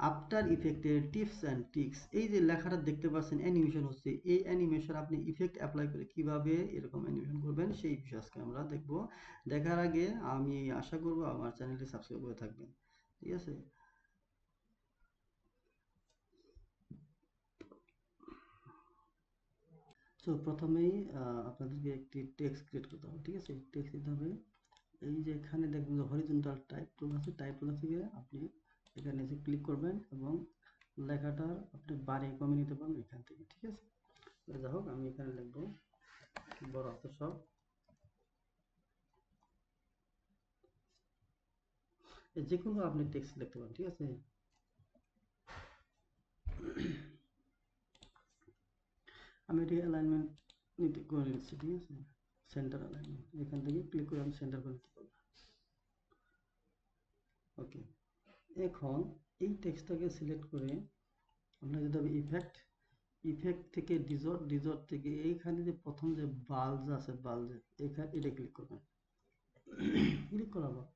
After ইফেক্টের tips and tricks, এই যে লেখাটা দেখতে পাচ্ছেন অ্যানিমেশন হচ্ছে, এই অ্যানিমেশন আপনি ইফেক্ট অ্যাপ্লাই করে কিভাবে এরকম অ্যানিমেশন করবেন সেই বিষয় আজকে আমরা দেখব। দেখার আগে আমি আশা করব আমার চ্যানেলটি সাবস্ক্রাইব করে থাকবেন, ঠিক আছে? সো প্রথমেই আপনাদেরকে একটি টেক্সট ক্রিয়েট করতে হবে, ঠিক আছে? টেক্সট দিতে হবে। এই যে এখানে দেখবেন যে হরিজন্টাল টাইপ টুল আছে, টাইপ টুল থেকে আপনি এখানে এসে ক্লিক করবেন এবং লেখাটার আপনি বাড়িয়ে কমিয়ে নিতে পারেন এখান থেকে, ঠিক আছে? যা হোক আমি এখানে লিখবো বড় হাতের সব। যে কোনো আপনি টেক্সট লিখতে পারেন, ঠিক আছে? আমি এটি অ্যালাইনমেন্ট নিতে করে নিচ্ছি, ঠিক আছে? সেন্টার অ্যালাইনমেন্ট এখান থেকে ক্লিক করে আমি সেন্টার করে নিতে পারবো। ওকে, এখন এই টেক্সটটাকে সিলেক্ট করে আমরা যেতে হবে ইফেক্ট, ইফেক্ট থেকে ডিজর্ট, ডিজর্ট থেকে এইখানে যে প্রথম যে বালজ আছে, বালজ এখানে এটা ক্লিক করবেন। ক্লিক করার পর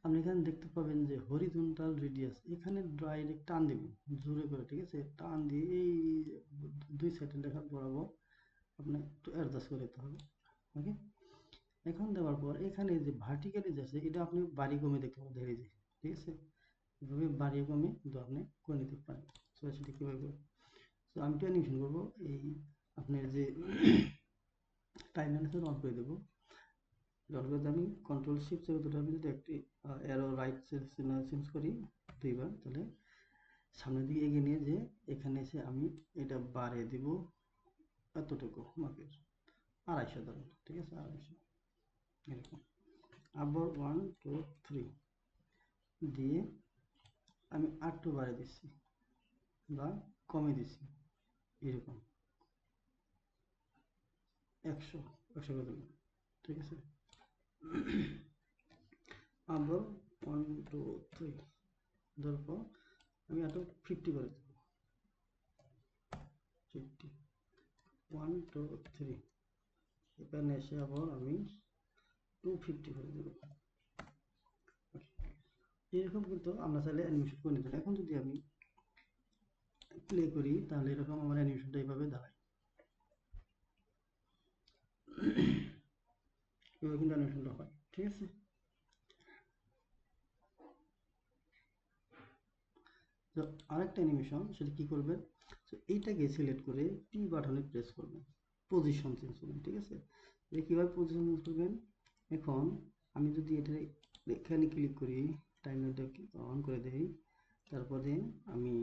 আপনি এখানে দেখতে পাবেন যে হরিজন্টাল রেডিয়াস, এখানে ডাইরেক্ট টান দিবেন জোরে করে, ঠিক আছে? টান দিয়ে এই 2 সেকেন্ড লেখার বরাবর আপনার একটু অ্যাডজাস্ট করে দিতে হবে। ওকে, এখন দেওয়ার পর এখানে যে ভার্টিক্যালি যে আছে এটা আপনি বাড়ি কমে দেখতে পাবেন, ধীরে ধীরে, ঠিক আছে? এভাবে বাড়িয়ে কমে কিন্তু আপনি করে নিতে পারেন। সো সেটা কীভাবে করবো, সো আমি অ্যানিমেশন করবো। এই আপনার যে টাইমলাইন আছে অন করে দেবো। দরকার আমি কন্ট্রোল শিফট যেহেতু আমি যদি একটি অ্যারো রাইট চেঞ্জ করি দুইবার, তাহলে সামনের দিকে এগিয়ে নিয়ে যে এখানে এসে আমি এটা বাড়িয়ে দিব এতটুকু মাপের 250 ধরুন, ঠিক আছে? 250 এরকম। আবার 1 2 3 দিয়ে আমি আরেকটু বাড়িয়ে দিচ্ছি বা কমে দিচ্ছি, এরকম 100 100 করে দিলাম, ঠিক আছে? আবার 1 2 3 দেওয়ার পর আমি আরো 50 করে দেবো, 50 1 2 3। এখানে এসে আবার আমি 250 করে দেবো। এরকম কিন্তু আমরা চাইলে অ্যানিমেশন করে নিতে পারি। এখন যদি আমি প্লে করি তাহলে এরকম আমার অ্যানিমেশনটা এইভাবে দাঁড়ায়, এভাবে কিন্তু অ্যানিমেশনটা হয়, ঠিক আছে? তো আরেকটা অ্যানিমেশন সেটা কি করবেন, তো এইটাকে সিলেক্ট করে পি বাটনে প্রেস করবেন, পজিশন চেঞ্জ করবেন, ঠিক আছে? এটা কীভাবে পজিশন চেঞ্জ করবেন, এখন আমি যদি এটা এখানে ক্লিক করি, টাইমারটা অন করে দেই, তারপরে আমি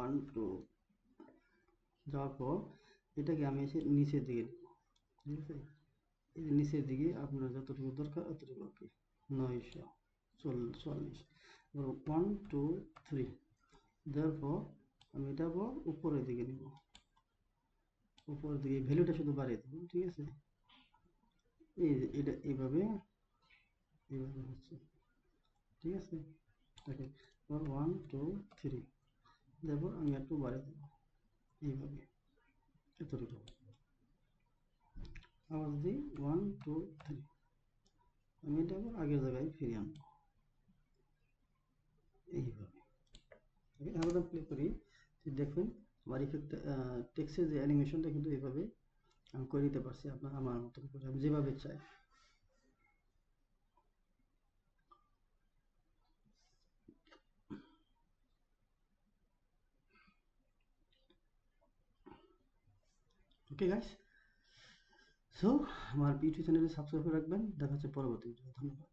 1 2 যাওয়ার পর এটাকে আমি এসে নিচের দিকে নেব, ঠিক আছে? এই যে নিচের দিকে আপনার যতটুকু দরকার অতটুকু আপনি 940 1 2 3 দেওয়ার পর আমি এটা আবার উপরের দিকে নেব, উপরের দিকে ভ্যালুটা শুধু বাড়িয়ে দেবো, ঠিক আছে? এই যে এটা এইভাবে এইভাবে হচ্ছে, ঠিক আছে? ওকে, এবার 1 2 3 তারপর আমি একটু বাড়িয়ে দেবো এইভাবে এতটুকু। আবার যদি 1 2 3 আমি এটা আবার আগের জায়গায় ফিরিয়ে আনবো এইভাবে। ওকে, আবার প্লে করি, দেখুন আমার ইফেক্ট টেক্সটের যে অ্যানিমেশনটা কিন্তু এইভাবে আমি করে দিতে পারছি আপনার আমার মতো করে, আমি যেভাবে চাই। ওকে গাইস, সো আমার ইউটিউব চ্যানেলে সাবস্ক্রাইব করে রাখবেন। দেখা হচ্ছে পরবর্তী ভিডিও। ধন্যবাদ।